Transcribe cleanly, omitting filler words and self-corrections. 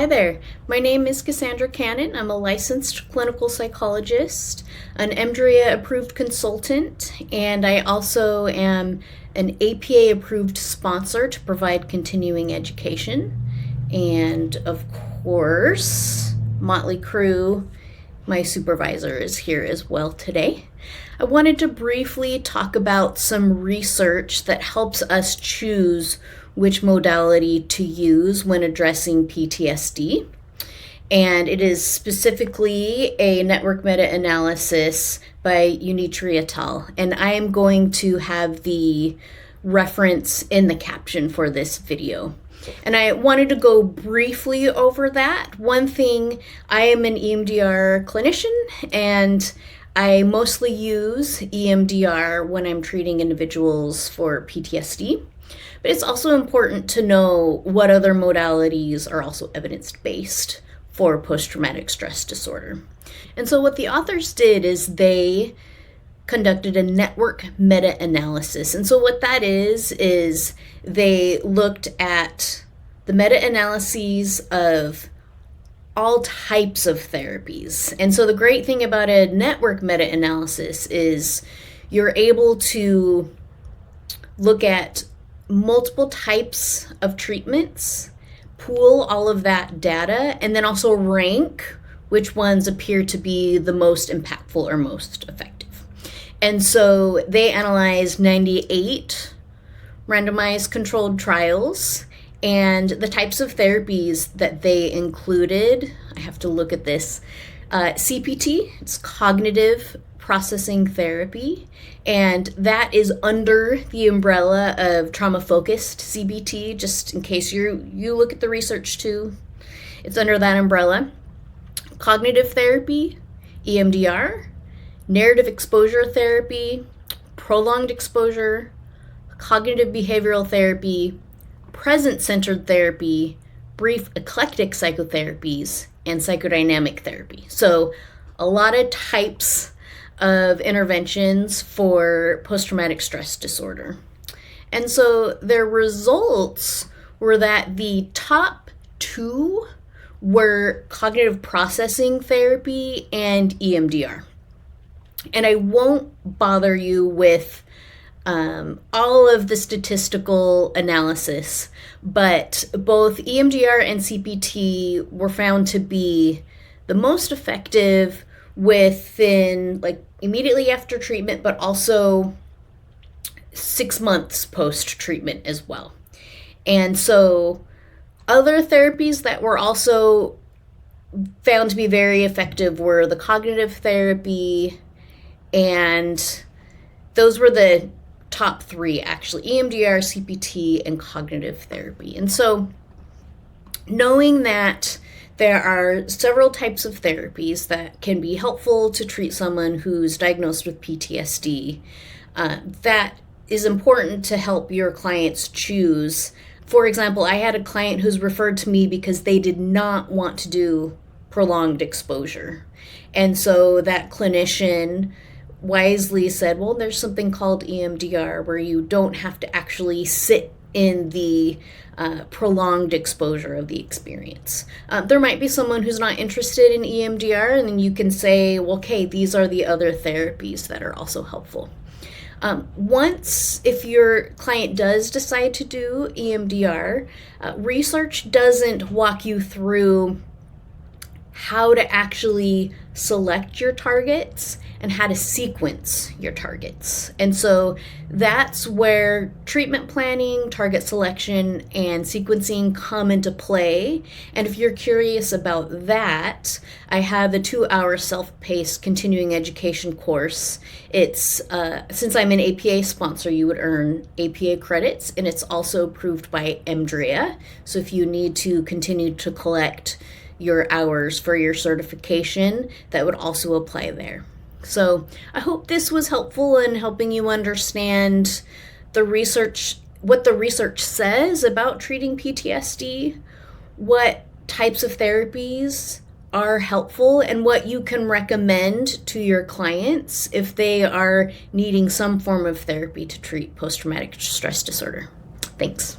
Hi there. My name is Cassandra Cannon. I'm a licensed clinical psychologist, an EMDR approved consultant, and I also am an APA approved sponsor to provide continuing education. And of course, Motley Crew, my supervisor, is here as well today. I wanted to briefly talk about some research that helps us choose which modality to use when addressing PTSD. And it is specifically a network meta-analysis by Unitri et al. And I am going to have the reference in the caption for this video. And I wanted to go briefly over that. One thing, I am an EMDR clinician, and I mostly use EMDR when I'm treating individuals for PTSD. But it's also important to know what other modalities are also evidence-based for post-traumatic stress disorder. And so what the authors did is they conducted a network meta-analysis. And so what that is they looked at the meta-analyses of all types of therapies. And so the great thing about a network meta-analysis is you're able to look at multiple types of treatments, pool all of that data, and then also rank which ones appear to be the most impactful or most effective. And so they analyzed 98 randomized controlled trials, and the types of therapies that they included, I have to look at this, CPT, it's cognitive processing therapy, and that is under the umbrella of trauma-focused CBT, just in case you look at the research too. It's under that umbrella. Cognitive therapy, EMDR, narrative exposure therapy, prolonged exposure, cognitive behavioral therapy, present-centered therapy, brief eclectic psychotherapies, and psychodynamic therapy. So a lot of types of interventions for post-traumatic stress disorder. And so their results were that the top two were cognitive processing therapy and EMDR. And I won't bother you with all of the statistical analysis, but both EMDR and CPT were found to be the most effective within, like, immediately after treatment, but also 6 months post-treatment as well. And so other therapies that were also found to be very effective were the cognitive therapy, and those were the top three, actually: EMDR, CPT, and cognitive therapy. And so knowing that there are several types of therapies that can be helpful to treat someone who's diagnosed with PTSD, that is important to help your clients choose. For example, I had a client who's referred to me because they did not want to do prolonged exposure. And so that clinician wisely said, well, there's something called EMDR where you don't have to actually sit in the prolonged exposure of the experience. There might be someone who's not interested in EMDR, and then you can say, well, okay, these are the other therapies that are also helpful. Once, if your client does decide to do EMDR, research doesn't walk you through how to actually select your targets and how to sequence your targets. And so that's where treatment planning, target selection, and sequencing come into play. And if you're curious about that, I have a 2-hour self-paced continuing education course. It's, since I'm an APA sponsor, you would earn APA credits, and it's also approved by EMDR. So if you need to continue to collect your hours for your certification, that would also apply there. So I hope this was helpful in helping you understand the research, what the research says about treating PTSD, what types of therapies are helpful, and what you can recommend to your clients if they are needing some form of therapy to treat post-traumatic stress disorder. Thanks.